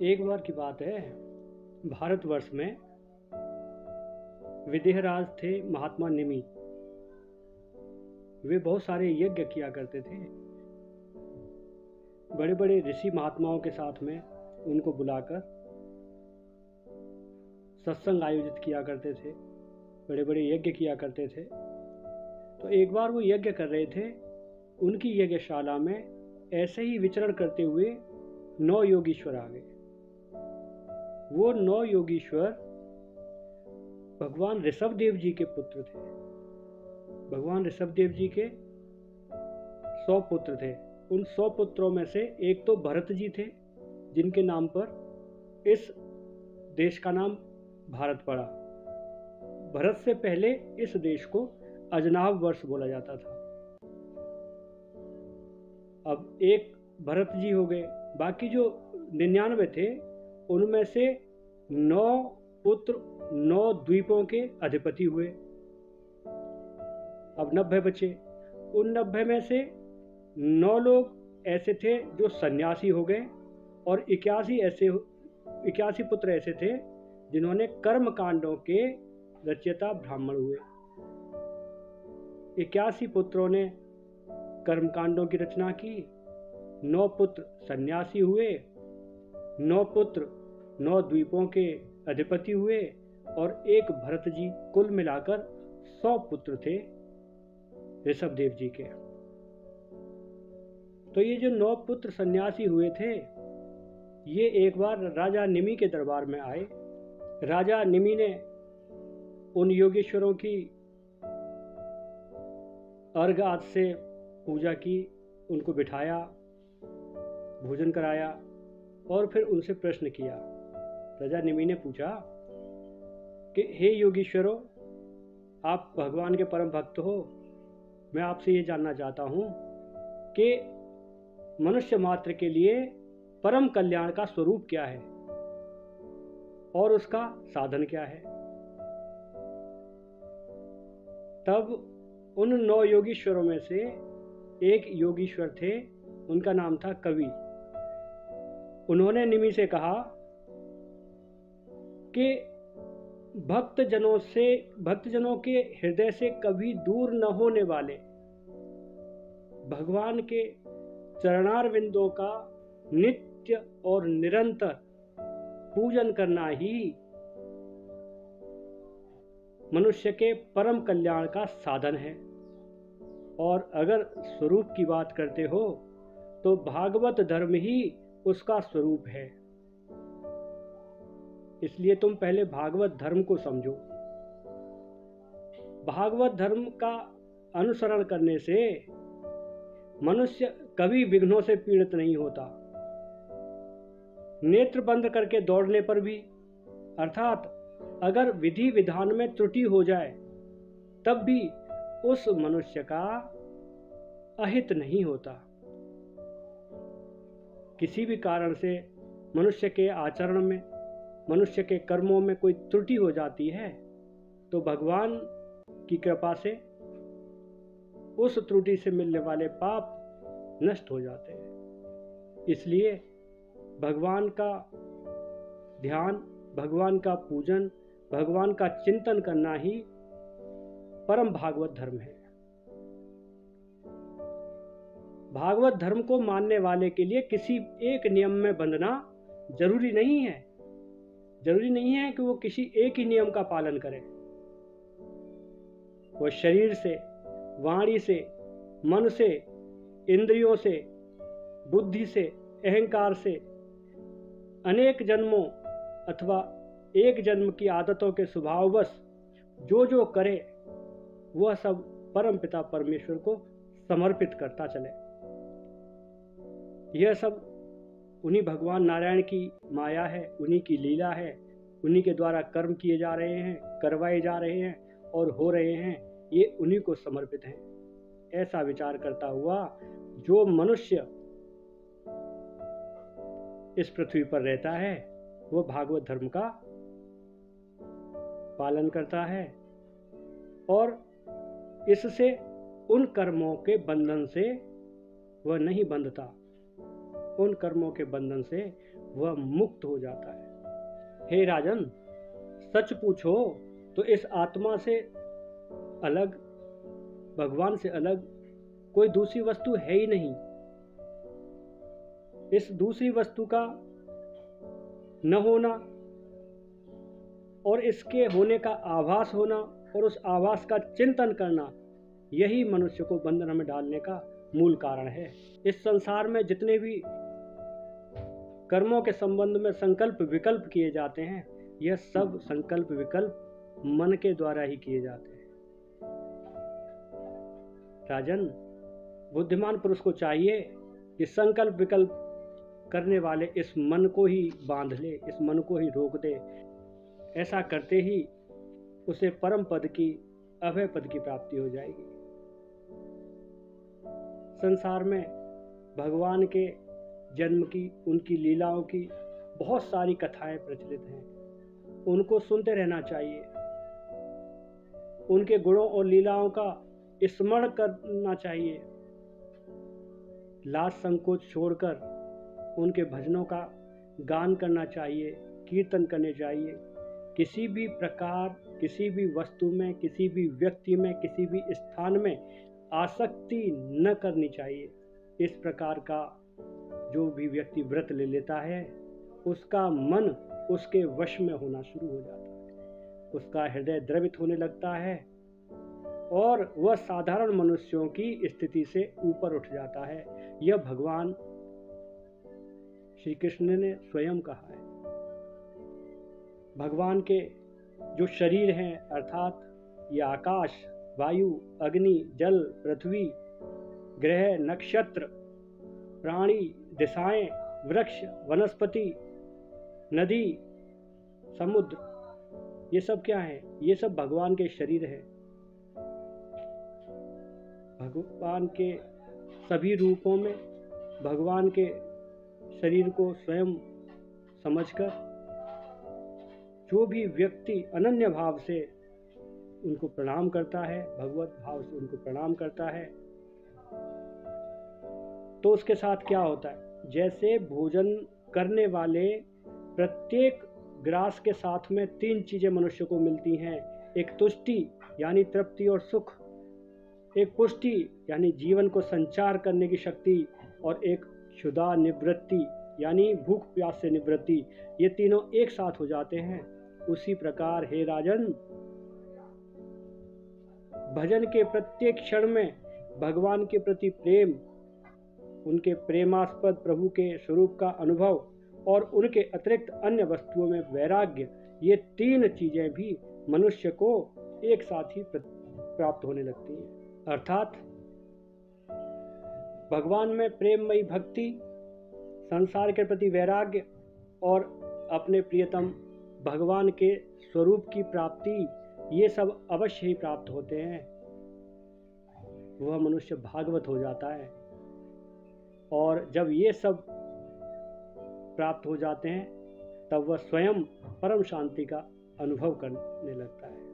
एक बार की बात है, भारतवर्ष में विदेहराज थे महात्मा निमि। वे बहुत सारे यज्ञ किया करते थे। बड़े बड़े ऋषि महात्माओं के साथ में उनको बुलाकर सत्संग आयोजित किया करते थे, बड़े बड़े यज्ञ किया करते थे। तो एक बार वो यज्ञ कर रहे थे, उनकी यज्ञशाला में ऐसे ही विचरण करते हुए 9 योगीश्वर आ गए। वो 9 योगीश्वर भगवान ऋषभदेव जी के पुत्र थे। भगवान ऋषभदेव जी के 100 पुत्र थे। उन 100 पुत्रों में से एक तो भरत जी थे, जिनके नाम पर इस देश का नाम भारत पड़ा। भरत से पहले इस देश को अजनाभ वर्ष बोला जाता था। अब एक भरत जी हो गए, बाकी जो 99 थे उनमें से 9 पुत्र 9 द्वीपों के अधिपति हुए। अब 90 बचे। उन 90 में से 9 लोग ऐसे थे जो सन्यासी हो गए और 81 पुत्र ऐसे थे जिन्होंने कर्म कांडों के रचयिता ब्राह्मण हुए। 81 पुत्रों ने कर्म कांडों की रचना की, 9 पुत्र सन्यासी हुए, 9 पुत्र 9 द्वीपों के अधिपति हुए और एक भरत जी। कुल मिलाकर 100 पुत्र थे ऋषभदेव जी के। तो ये जो 9 पुत्र सन्यासी हुए थे, ये एक बार राजा निमि के दरबार में आए। राजा निमि ने उन योगेश्वरों की अर्घ आदि से पूजा की, उनको बिठाया, भोजन कराया और फिर उनसे प्रश्न किया। राजा निमि ने पूछा कि हे योगीश्वरों, आप भगवान के परम भक्त हो, मैं आपसे ये जानना चाहता हूँ कि मनुष्य मात्र के लिए परम कल्याण का स्वरूप क्या है और उसका साधन क्या है। तब उन 9 योगीश्वरों में से एक योगीश्वर थे, उनका नाम था कवि। उन्होंने निमि से कहा कि भक्तजनों के हृदय से कभी दूर न होने वाले भगवान के चरणारविंदों का नित्य और निरंतर पूजन करना ही मनुष्य के परम कल्याण का साधन है। और अगर स्वरूप की बात करते हो तो भागवत धर्म ही उसका स्वरूप है। इसलिए तुम पहले भागवत धर्म को समझो। भागवत धर्म का अनुसरण करने से मनुष्य कभी विघ्नों से पीड़ित नहीं होता। नेत्र बंद करके दौड़ने पर भी, अर्थात अगर विधि विधान में त्रुटि हो जाए तब भी उस मनुष्य का अहित नहीं होता। किसी भी कारण से मनुष्य के आचरण में, मनुष्य के कर्मों में कोई त्रुटि हो जाती है तो भगवान की कृपा से उस त्रुटि से मिलने वाले पाप नष्ट हो जाते हैं। इसलिए भगवान का ध्यान, भगवान का पूजन, भगवान का चिंतन करना ही परम भागवत धर्म है। भागवत धर्म को मानने वाले के लिए किसी एक नियम में बंधना जरूरी नहीं है। जरूरी नहीं है कि वो किसी एक ही नियम का पालन करे। वो शरीर से, वाणी से, मन से, इंद्रियों से, बुद्धि से, अहंकार से अनेक जन्मों अथवा एक जन्म की आदतों के स्वभाववश जो जो करे वह सब परम पिता परमेश्वर को समर्पित करता चले। यह सब उन्हीं भगवान नारायण की माया है, उन्हीं की लीला है, उन्हीं के द्वारा कर्म किए जा रहे हैं, करवाए जा रहे हैं और हो रहे हैं, ये उन्हीं को समर्पित हैं। ऐसा विचार करता हुआ जो मनुष्य इस पृथ्वी पर रहता है वो भागवत धर्म का पालन करता है और इससे उन कर्मों के बंधन से वह नहीं बंधता। उन कर्मों के बंधन से वह मुक्त हो जाता है। हे राजन, सच पूछो तो इस आत्मा से अलग, भगवान से अलग कोई दूसरी वस्तु है ही नहीं। इस दूसरी वस्तु का न होना और इसके होने का आभास होना और उस आभास का चिंतन करना, यही मनुष्य को बंधन में डालने का मूल कारण है। इस संसार में जितने भी कर्मों के संबंध में संकल्प विकल्प किए जाते हैं, यह सब संकल्प विकल्प मन के द्वारा ही किए जाते हैं। राजन, बुद्धिमान पुरुष को चाहिए कि संकल्प विकल्प करने वाले इस मन को ही बांध ले, इस मन को ही रोक दे। ऐसा करते ही उसे परम पद की, अभय पद की प्राप्ति हो जाएगी। संसार में भगवान के जन्म की, उनकी लीलाओं की बहुत सारी कथाएं प्रचलित हैं। उनको सुनते रहना चाहिए, उनके गुणों और लीलाओं का स्मरण करना चाहिए। लाज संकोच छोड़कर उनके भजनों का गान करना चाहिए, कीर्तन करने चाहिए। किसी भी प्रकार, किसी भी वस्तु में, किसी भी व्यक्ति में, किसी भी स्थान में आसक्ति न करनी चाहिए। इस प्रकार का जो भी व्यक्ति व्रत ले लेता है, उसका मन उसके वश में होना शुरू हो जाता है, उसका हृदय द्रवित होने लगता है और वह साधारण मनुष्यों की स्थिति से ऊपर उठ जाता है। यह भगवान श्री कृष्ण ने स्वयं कहा है। भगवान के जो शरीर हैं, अर्थात ये आकाश, वायु, अग्नि, जल, पृथ्वी, ग्रह, नक्षत्र, प्राणी, दिशाएं, वृक्ष, वनस्पति, नदी, समुद्र, ये सब क्या है? ये सब भगवान के शरीर है। भगवान के सभी रूपों में भगवान के शरीर को स्वयं समझकर जो भी व्यक्ति अनन्य भाव से उनको प्रणाम करता है, भगवत भाव से उनको प्रणाम करता है, तो उसके साथ क्या होता है? जैसे भोजन करने वाले प्रत्येक ग्रास के साथ में 3 चीजें मनुष्य को मिलती हैं। एक तुष्टि यानी तृप्ति और सुख, एक पुष्टि यानी जीवन को संचार करने की शक्ति, और एक क्षुधा निवृत्ति यानी भूख प्यास से निवृत्ति। ये तीनों एक साथ हो जाते हैं। उसी प्रकार हे राजन, भजन के प्रत्येक क्षण में भगवान के प्रति प्रेम, उनके प्रेमास्पद प्रभु के स्वरूप का अनुभव और उनके अतिरिक्त अन्य वस्तुओं में वैराग्य, ये 3 चीजें भी मनुष्य को एक साथ ही प्राप्त होने लगती हैं। अर्थात भगवान में प्रेममयी भक्ति, संसार के प्रति वैराग्य और अपने प्रियतम भगवान के स्वरूप की प्राप्ति, ये सब अवश्य ही प्राप्त होते हैं। वह मनुष्य भागवत हो जाता है, और जब ये सब प्राप्त हो जाते हैं तब वह स्वयं परम शांति का अनुभव करने लगता है।